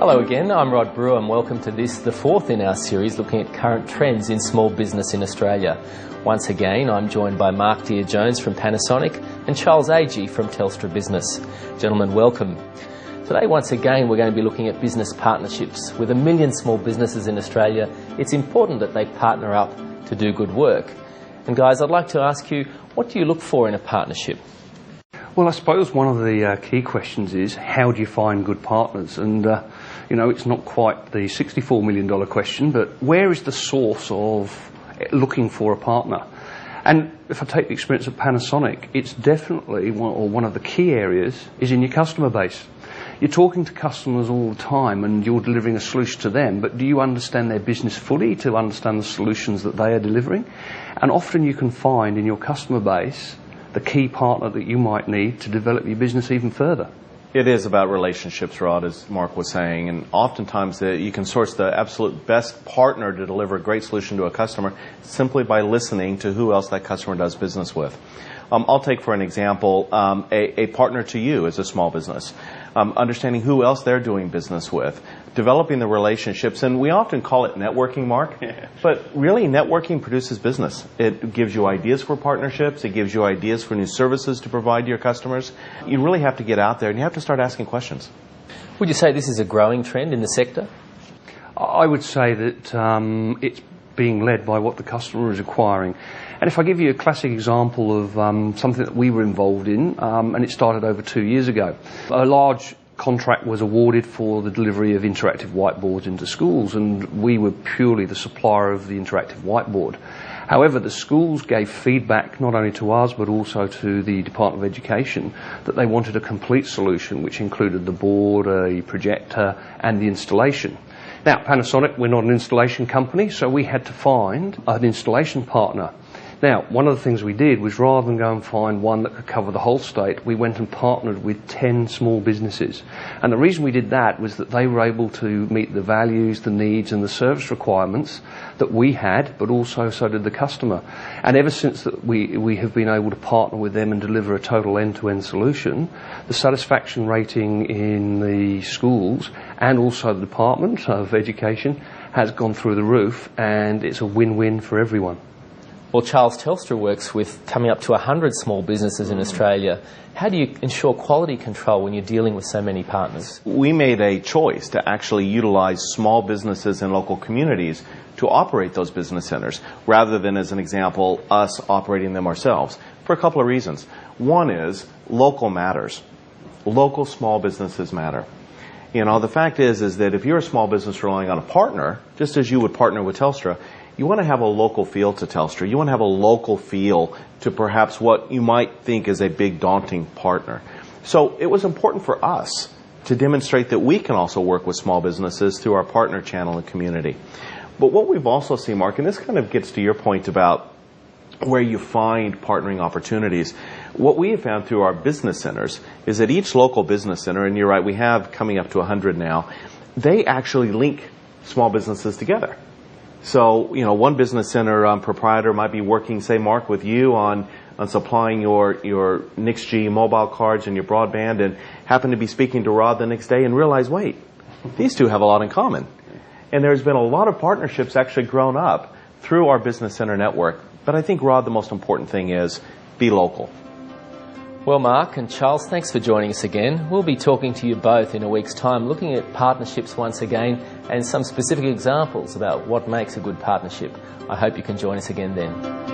Hello again, I'm Rod Brewer and welcome to this, the fourth in our series looking at current trends in small business in Australia. Once again, I'm joined by Mark Dear-Jones from Panasonic and Charles Agee from Telstra Business. Gentlemen, welcome. Today, once again, we're going to be looking at business partnerships. With 1 million small businesses in Australia, it's important that they partner up to do good work. And guys, I'd like to ask you, what do you look for in a partnership? Well, I suppose one of the key questions is, how do you find good partners? And, it's not quite the $64 million question, but where is the source of looking for a partner? And if I take the experience of Panasonic, it's definitely one of the key areas is in your customer base. You're talking to customers all the time and you're delivering a solution to them, but do you understand their business fully to understand the solutions that they are delivering? And often you can find in your customer base the key partner that you might need to develop your business even further. It is about relationships, Rod, as Mark was saying, and oftentimes you can source the absolute best partner to deliver a great solution to a customer simply by listening to who else that customer does business with. I'll take, for an example, a partner to you as a small business, understanding who else they're doing business with, developing the relationships, and we often call it networking, Mark, but really networking produces business. It gives you ideas for partnerships, it gives you ideas for new services to provide to your customers. You really have to get out there and you have to start asking questions. Would you say this is a growing trend in the sector? I would say that it's being led by what the customer is acquiring. And if I give you a classic example of something that we were involved in, and it started over 2 years ago, a large contract was awarded for the delivery of interactive whiteboards into schools, and we were purely the supplier of the interactive whiteboard. However, the schools gave feedback not only to us but also to the Department of Education that they wanted a complete solution which included the board, a projector and the installation. Now, Panasonic, we're not an installation company, so we had to find an installation partner. Now, one of the things we did was, rather than go and find one that could cover the whole state, we went and partnered with 10 small businesses. And the reason we did that was that they were able to meet the values, the needs and the service requirements that we had, but also so did the customer. And ever since that we have been able to partner with them and deliver a total end-to-end solution, the satisfaction rating in the schools and also the Department of Education has gone through the roof, and it's a win-win for everyone. Well, Charles, Telstra works with coming up to 100 small businesses in Australia. How do you ensure quality control when you're dealing with so many partners? We made a choice to actually utilize small businesses in local communities to operate those business centers, rather than, as an example, us operating them ourselves, for a couple of reasons. One is local matters. Local small businesses matter. The fact is that if you're a small business relying on a partner, just as you would partner with Telstra, you want to have a local feel to Telstra. You want to have a local feel to perhaps what you might think is a big, daunting partner. So it was important for us to demonstrate that we can also work with small businesses through our partner channel and community. But what we've also seen, Mark, and this kind of gets to your point about where you find partnering opportunities, what we have found through our business centers is that each local business center, and you're right, we have coming up to 100 now, they actually link small businesses together. So, one business center proprietor might be working, say, Mark, with you on supplying your NixG mobile cards and your broadband, and happen to be speaking to Rod the next day and realize, wait, these two have a lot in common. And there's been a lot of partnerships actually grown up through our business center network. But I think, Rod, the most important thing is be local. Well, Mark and Charles, thanks for joining us again. We'll be talking to you both in a week's time, looking at partnerships once again and some specific examples about what makes a good partnership. I hope you can join us again then.